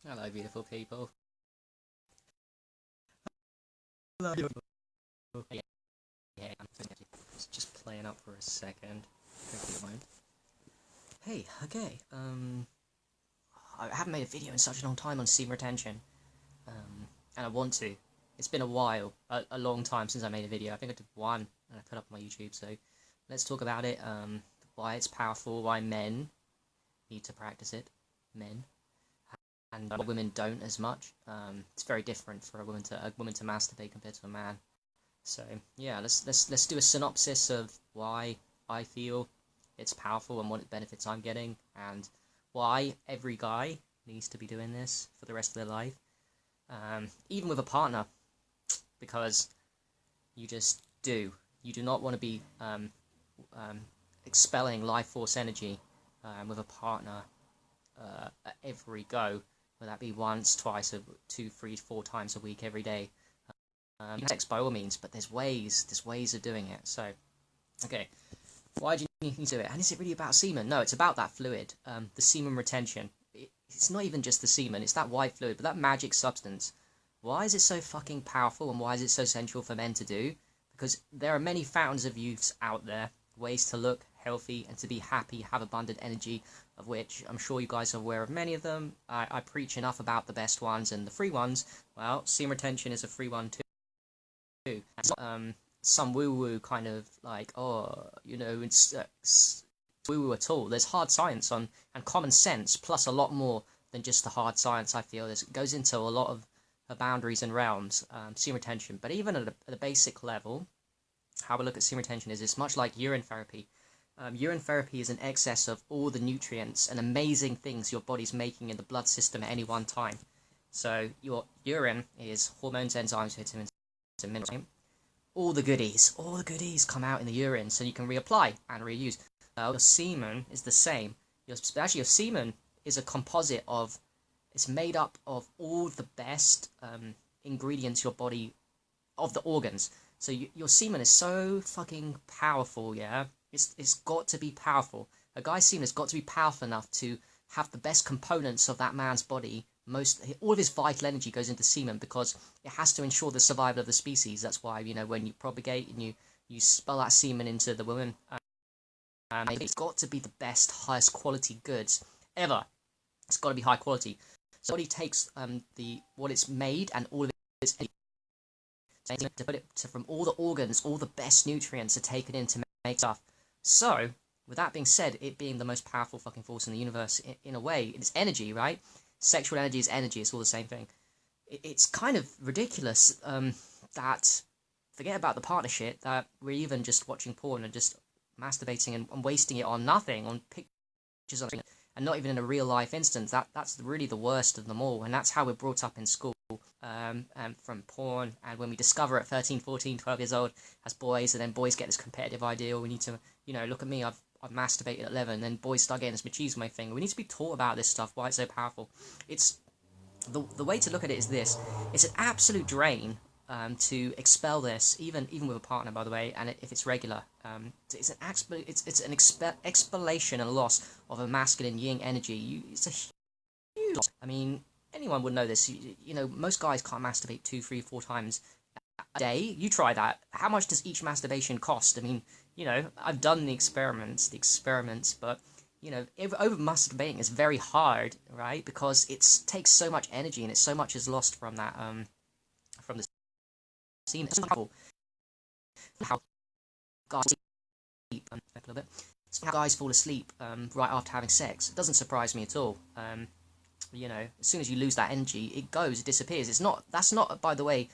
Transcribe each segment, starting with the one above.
Hello, beautiful people. Hello, beautiful. Yeah, yeah, I'm just playing up for a second. Hopefully it won't. Hey, okay. I haven't made a video in such a long time on semen retention, and I want to. It's been a while, a long time since I made a video. I think I did one, and I put up on my YouTube. So let's talk about it. Why it's powerful. Why men need to practice it. Men. And women don't as much. It's very different for a woman to masturbate compared to a man. So yeah, let's do a synopsis of why I feel it's powerful and what benefits I'm getting, and why every guy needs to be doing this for the rest of their life, even with a partner, because you just do. You do not want to be expelling life force energy with a partner at every go. Whether that be once, twice, 2, 3, 4 times a week, every day. Sex by all means, but there's ways of doing it. So, okay, why do you need to do it? And is it really about semen? No, it's about that fluid, the semen retention. It's not even just the semen, it's that white fluid, but that magic substance. Why is it so fucking powerful, and why is it so essential for men to do? Because there are many fountains of youths out there, ways to look healthy and to be happy, have abundant energy, of which I'm sure you guys are aware of many of them. I preach enough about the best ones and the free ones. Well, semen retention is a free one too. It's not, some woo-woo kind of like, oh, you know, it's woo-woo at all. There's hard science on and common sense, plus a lot more than just the hard science. I feel it goes into a lot of boundaries and realms, semen retention. But even at a basic level, how we look at semen retention is it's much like urine therapy. Urine therapy is an excess of all the nutrients and amazing things your body's making in the blood system at any one time. So your urine is hormones, enzymes, vitamins, and minerals. All the goodies come out in the urine, so you can reapply and reuse. Your semen is the same. Your semen is a composite of, it's made up of all the best ingredients your body, of the organs. So your semen is so fucking powerful, yeah? It's got to be powerful. A guy's semen has got to be powerful enough to have the best components of that man's body. All of his vital energy goes into semen because it has to ensure the survival of the species. That's why, you know, when you propagate and you spell that semen into the woman, it's got to be the best, highest quality goods ever. It's got to be high quality. So body takes what it's made and all of its to put it from all the organs, all the best nutrients are taken in to make stuff. So, with that being said, it being the most powerful fucking force in the universe, in a way, it's energy, right? Sexual energy is energy, it's all the same thing. It's kind of ridiculous that, forget about the partnership, that we're even just watching porn and just masturbating and wasting it on nothing, on pictures, and not even in a real life instance. That's really the worst of them all, and that's how we're brought up in school. And from porn, and when we discover at 13, 14, 12 years old as boys, and then boys get this competitive ideal, we need to, you know, look at me, I've masturbated at 11, and then boys start getting this machismo thing. We need to be taught about this stuff, why it's so powerful. It's, the way to look at it is this, it's an absolute drain to expel this, even with a partner, by the way, and if it's regular. It's an expellation and loss of a masculine yin energy. It's a huge loss. I mean, anyone would know this. You know, most guys can't masturbate 2, 3, 4 times a day. You try that. How much does each masturbation cost? I mean, you know, I've done the experiments, but, you know, over masturbating is very hard, right? Because it takes so much energy, and it's so much is lost from that, from the scene. It's how guys sleep, a little bit. It's how guys fall asleep right after having sex. It doesn't surprise me at all. You know, as soon as you lose that energy, it goes, it disappears. That's not, by the way,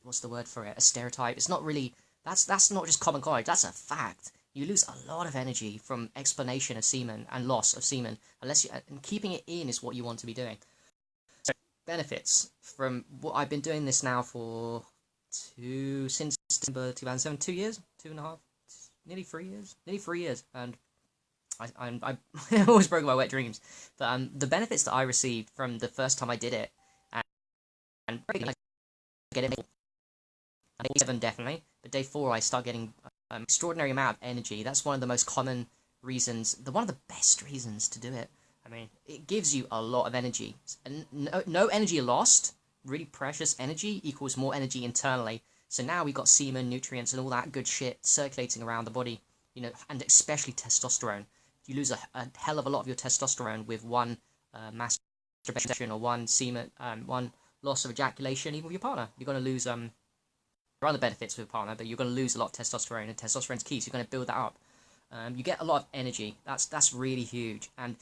what's the word for it? A stereotype. It's not really, that's not just common knowledge, that's a fact. You lose a lot of energy from explanation of semen and loss of semen, and keeping it in is what you want to be doing. So, benefits from what I've been doing this now for since December 2007, 2 years, 2.5, nearly 3 years, and I always broke my wet dreams. But the benefits that I received from the first time I did it, and I get it. Day 7 definitely, but day 4 I start getting extraordinary amount of energy. That's one of the most common reasons, one of the best reasons to do it. I mean, it gives you a lot of energy. And no energy lost, really precious energy, equals more energy internally. So now we got semen, nutrients, and all that good shit circulating around the body, you know, and especially testosterone. You lose a hell of a lot of your testosterone with one masturbation or one semen, one loss of ejaculation, even with your partner. You're going to lose, there are other benefits with a partner, but you're going to lose a lot of testosterone, and testosterone's key, so you're going to build that up. You get a lot of energy. That's really huge, and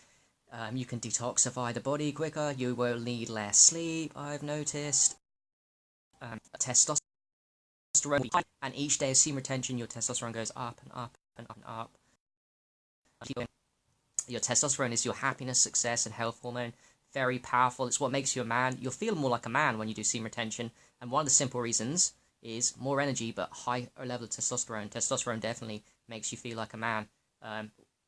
you can detoxify the body quicker. You will need less sleep, I've noticed. Testosterone, and each day of semen retention, your testosterone goes up and up and up and up. Your testosterone is your happiness, success, and health hormone. Very powerful. It's what makes you a man. You'll feel more like a man when you do semen retention, and one of the simple reasons is more energy, but higher level of testosterone. Testosterone definitely makes you feel like a man.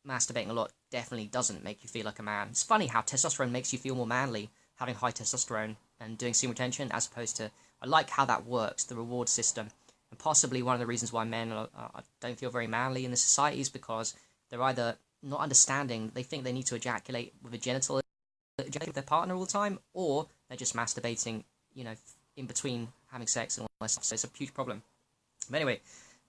Masturbating a lot definitely doesn't make you feel like a man. It's funny how testosterone makes you feel more manly, having high testosterone and doing semen retention, as opposed to, I like how that works, the reward system. And possibly one of the reasons why men don't feel very manly in the society is because they're either not understanding, they think they need to ejaculate with a genital ejaculate with their partner all the time, or they're just masturbating, you know, in between having sex and all that stuff. So it's a huge problem. But anyway,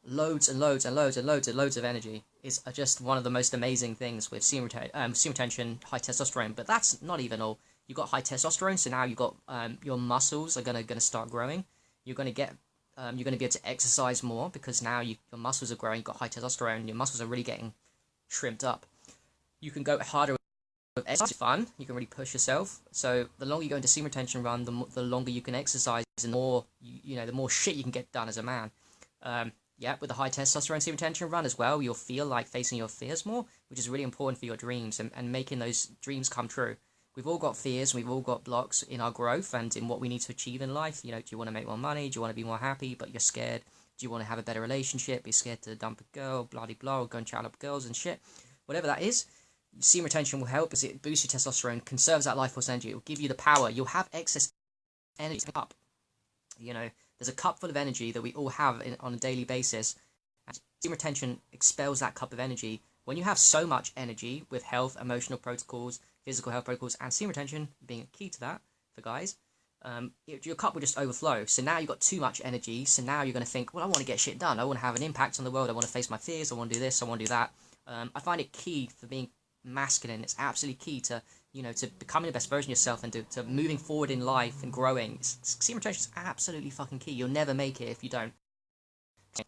loads and loads and loads and loads and loads of energy is just one of the most amazing things with semen retention, high testosterone. But that's not even all. You've got high testosterone, so now you've got your muscles are gonna start growing. You're gonna be able to exercise more because now your muscles are growing. You've got high testosterone. Your muscles are really getting shrimped up. You can go harder with exercise. Fun. You can really push yourself. So the longer you go into semen retention run, the longer you can exercise, and the more the more shit you can get done as a man. Yeah, with the high testosterone semen retention run as well, you'll feel like facing your fears more, which is really important for your dreams and making those dreams come true. We've all got fears, we've all got blocks in our growth and in what we need to achieve in life. You know, do you want to make more money? Do you want to be more happy, but you're scared? Do you want to have a better relationship? Be scared to dump a girl, blah blah blah, go and chat up girls and shit. Whatever that is, semen retention will help as it boosts your testosterone, conserves that life force energy. It will give you the power. You'll have excess energy up. You know, there's a cup full of energy that we all have on a daily basis. And semen retention expels that cup of energy. When you have so much energy with health, emotional protocols, physical health protocols, and semen retention being key to that for guys, your cup will just overflow. So now you've got too much energy. So now you're going to think, well, I want to get shit done. I want to have an impact on the world. I want to face my fears. I want to do this. I want to do that. I find it key for being masculine. It's absolutely key to, you know, to becoming the best version of yourself and to moving forward in life and growing. Semen retention is absolutely fucking key. You'll never make it if you don't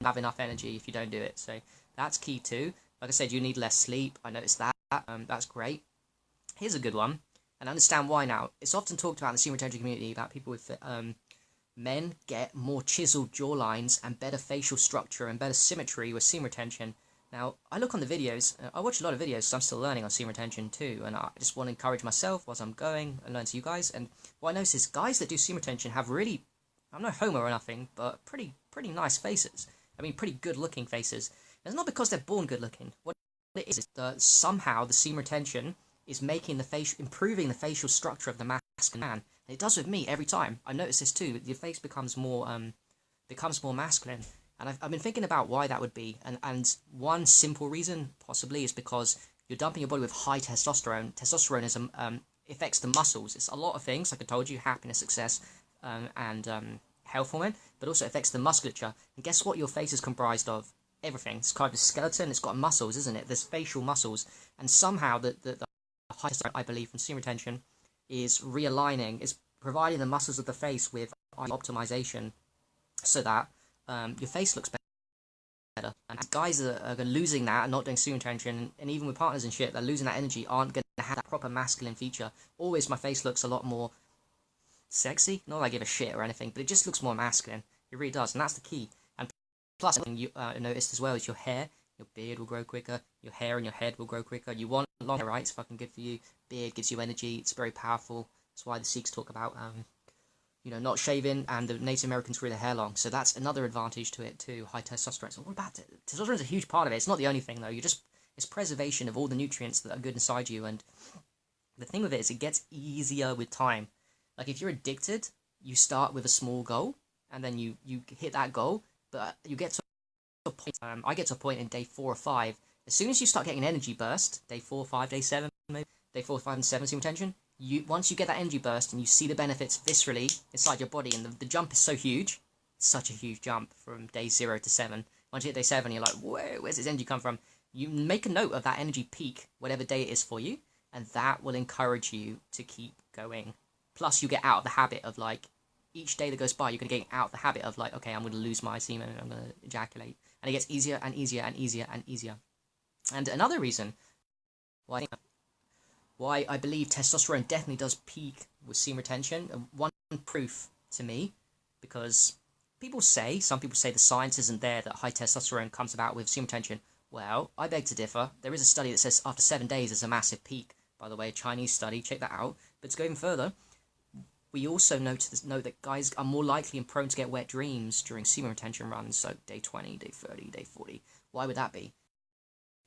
have enough energy, if you don't do it. So that's key too. Like I said, you need less sleep. I noticed that. That's great. Here's a good one, and I understand why now. It's often talked about in the semen retention community about people with men get more chiseled jawlines and better facial structure and better symmetry with semen retention. Now, I look on the videos, I watch a lot of videos, so I'm still learning on semen retention too, and I just want to encourage myself whilst I'm going and learn to you guys. And what I notice is guys that do semen retention have really, I'm no homo or nothing, but pretty nice faces. I mean, pretty good looking faces. And it's not because they're born good looking. What it is that somehow the semen retention is making improving the facial structure of the masculine man. And it does with me every time. I notice this too. Your face becomes more masculine. And I've been thinking about why that would be. And one simple reason possibly is because you're dumping your body with high testosterone. Testosterone is affects the muscles. It's a lot of things, like I told you, happiness, success, and health hormone, but also affects the musculature. And guess what your face is comprised of? Everything. It's kind of a skeleton. It's got muscles, isn't it? There's facial muscles. And somehow the high testosterone, I believe, from semen retention is realigning, is providing the muscles of the face with optimization so that your face looks better. And guys are losing that and not doing semen retention, and even with partners and shit, they're losing that energy, aren't going to have that proper masculine feature. Always my face looks a lot more sexy. Not that I give a shit or anything, but it just looks more masculine. It really does, and that's the key. And plus, something you noticed as well is your hair. Your beard will grow quicker. Your hair and your head will grow quicker. You want long hair, right? It's fucking good for you. Beard gives you energy. It's very powerful. That's why the Sikhs talk about not shaving, and the Native Americans grew their hair long. So that's another advantage to it too. High testosterone. So what about it? Testosterone is a huge part of it. It's not the only thing though. It's preservation of all the nutrients that are good inside you. And the thing with it is it gets easier with time. Like if you're addicted, you start with a small goal, and then you hit that goal, but you get to a point. I get to a point in day 4 or 5. As soon as you start getting an energy burst, day 4, 5, day 7, maybe, day 4, 5, and 7 semen retention, once you get that energy burst and you see the benefits viscerally inside your body, and the jump is so huge, it's such a huge jump from day 0 to 7. Once you hit day 7, you're like, whoa, where's this energy come from? You make a note of that energy peak, whatever day it is for you, and that will encourage you to keep going. Plus, you get out of the habit of, like, each day that goes by, you're going to get out of the habit of, like, okay, I'm going to lose my semen and I'm going to ejaculate. And it gets easier and easier and easier and easier. And another reason why I believe testosterone definitely does peak with semen retention, and one proof to me, because some people say the science isn't there that high testosterone comes about with semen retention. Well, I beg to differ. There is a study that says after 7 days there's a massive peak. By the way, a Chinese study, check that out. But to go even further, we also know that guys are more likely and prone to get wet dreams during semen retention runs, so day 20, day 30, day 40. Why would that be?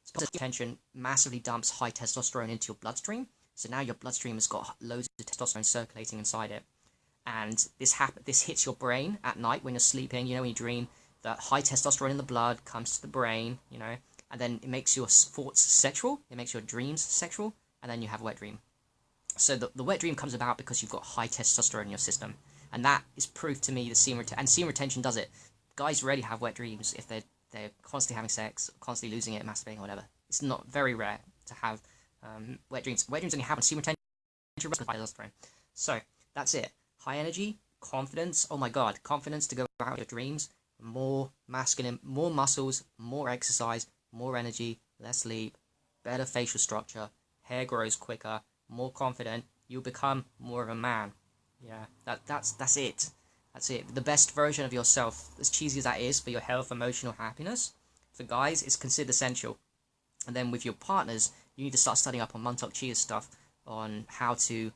It's because retention massively dumps high testosterone into your bloodstream, so now your bloodstream has got loads of testosterone circulating inside it. And this hits your brain at night when you're sleeping, when you dream, that high testosterone in the blood comes to the brain, and then it makes your thoughts sexual, it makes your dreams sexual, and then you have a wet dream. So the wet dream comes about because you've got high testosterone in your system, and that is proof to me that semen retention does it. Guys rarely have wet dreams if they're constantly having sex, constantly losing it, masturbating, or whatever. It's not very rare to have wet dreams. Wet dreams only happen semen retention because of testosterone. So that's it. High energy, confidence. Oh my God, confidence to go about your dreams. More masculine, more muscles, more exercise, more energy, less sleep, better facial structure, hair grows quicker, more confident. You'll become more of a man. Yeah, that's it. That's it. The best version of yourself, as cheesy as that is, for your health, emotional happiness, for guys, it's considered essential. And then with your partners, you need to start studying up on Montauk Chia's stuff on how to.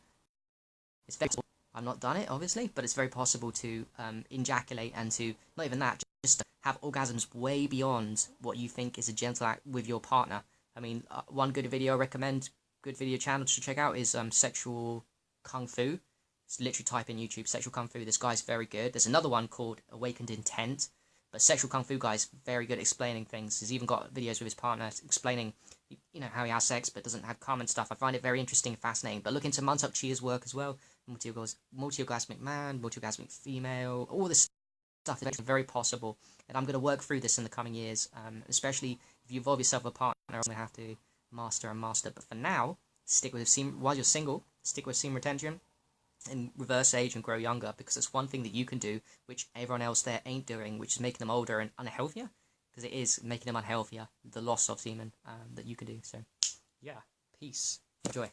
It's very possible. I've not done it, obviously, but it's very possible to ejaculate and to, not even that, just to have orgasms way beyond what you think is a gentle act with your partner. I mean, one good video I recommend, good video channel to check out is Sexual Kung Fu. It's literally type in YouTube, Sexual Kung Fu. This guy's very good. There's another one called Awakened Intent, but Sexual Kung Fu guy's very good at explaining things. He's even got videos with his partner explaining, how he has sex but doesn't have cum and stuff. I find it very interesting and fascinating. But look into Montauk Chia's work as well. Multi-orgasmic man, multi-orgasmic female, all this stuff is very possible. And I'm going to work through this in the coming years, especially if you involve yourself with a partner, you're going to have to master. But for now, stick with semen. While you're single, stick with semen retention and reverse age and grow younger, because it's one thing that you can do which everyone else there ain't doing, which is making them older and unhealthier, because it is making them unhealthier, the loss of semen that you can do. So yeah, peace, enjoy.